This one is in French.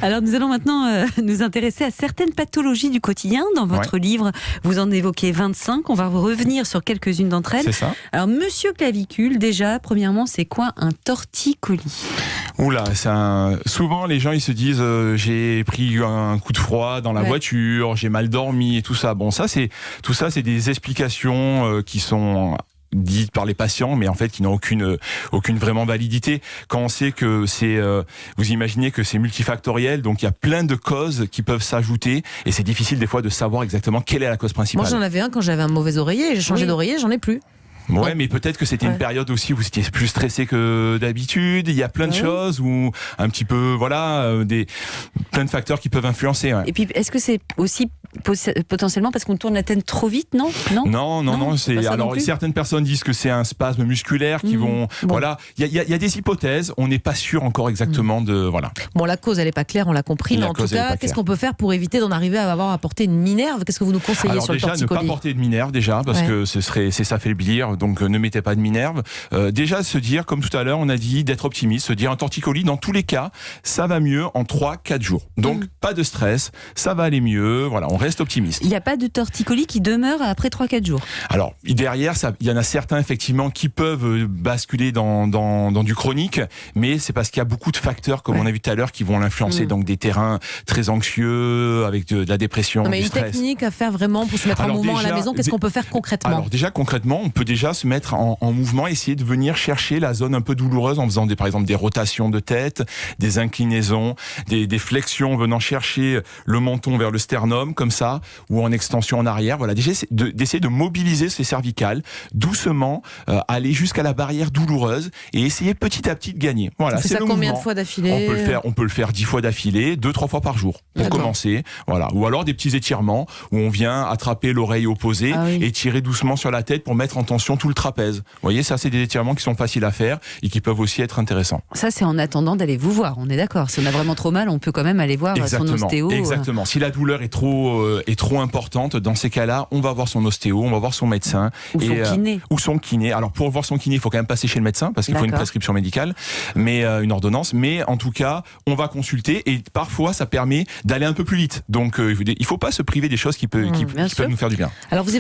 Alors nous allons maintenant nous intéresser à certaines pathologies du quotidien. Dans votre livre, vous en évoquez 25. On va revenir sur quelques-unes d'entre elles. C'est ça. Alors Monsieur Clavicule, déjà, premièrement, c'est quoi un torticolis ? Oula, souvent les gens ils se disent j'ai pris un coup de froid dans la voiture, j'ai mal dormi et tout ça. Bon, tout ça c'est des explications qui sont dites par les patients, mais en fait qui n'ont aucune vraiment validité. Quand on sait que vous imaginez que c'est multifactoriel, donc il y a plein de causes qui peuvent s'ajouter, et c'est difficile des fois de savoir exactement quelle est la cause principale. Moi j'en avais un quand j'avais un mauvais oreiller, j'ai changé d'oreiller, j'en ai plus. Ouais, mais peut-être que c'était une période aussi où vous étiez plus stressé que d'habitude. Il y a plein de choses où un petit peu, plein de facteurs qui peuvent influencer. Ouais. Et puis, est-ce que c'est aussi potentiellement parce qu'on tourne la tête trop vite, non ? Non. Alors, certaines personnes disent que c'est un spasme musculaire qui vont. Voilà, il y a des hypothèses. On n'est pas sûr encore exactement de. Voilà. Bon, la cause, elle n'est pas claire, on l'a compris. Mais en tout cas, qu'est-ce qu'on peut faire pour éviter d'en arriver à avoir à porter une minerve ? Qu'est-ce que vous nous conseillez sur le torticolis ? Déjà, ne pas porter de minerve, parce que c'est s'affaiblir. Donc ne mettez pas de minerve. Déjà se dire, comme tout à l'heure on a dit, d'être optimiste, se dire un torticolis dans tous les cas ça va mieux en 3-4 jours. Donc pas de stress, ça va aller mieux, voilà, on reste optimiste. Il n'y a pas de torticolis qui demeure après 3-4 jours. Alors derrière, il y en a certains effectivement qui peuvent basculer dans du chronique, mais c'est parce qu'il y a beaucoup de facteurs, comme on a vu tout à l'heure, qui vont l'influencer. Donc des terrains très anxieux, avec de la dépression, du stress. Une technique à faire vraiment pour se mettre en mouvement à la maison, qu'est-ce qu'on peut faire concrètement ? Alors déjà concrètement, on peut déjà se mettre en mouvement, essayer de venir chercher la zone un peu douloureuse en faisant par exemple des rotations de tête, des inclinaisons, des flexions, venant chercher le menton vers le sternum comme ça, ou en extension en arrière. Voilà, déjà d'essayer de mobiliser ces cervicales doucement, aller jusqu'à la barrière douloureuse et essayer petit à petit de gagner. Voilà, c'est ça combien de fois d'affilée ? On peut le faire 10 fois d'affilée, 2-3 fois par jour pour commencer. Voilà, ou alors des petits étirements où on vient attraper l'oreille opposée et tirer doucement sur la tête pour mettre en tension tout le trapèze. Vous voyez, ça c'est des étirements qui sont faciles à faire et qui peuvent aussi être intéressants. Ça c'est en attendant d'aller vous voir, on est d'accord. Si on a vraiment trop mal, on peut quand même aller voir son ostéo. Exactement. Si la douleur est trop importante, dans ces cas-là, on va voir son ostéo, on va voir son médecin. Ou son kiné. Alors pour voir son kiné, il faut quand même passer chez le médecin parce qu'il faut une prescription médicale, mais une ordonnance. Mais en tout cas, on va consulter et parfois ça permet d'aller un peu plus vite. Donc il ne faut pas se priver des choses qui peuvent nous faire du bien. Alors vous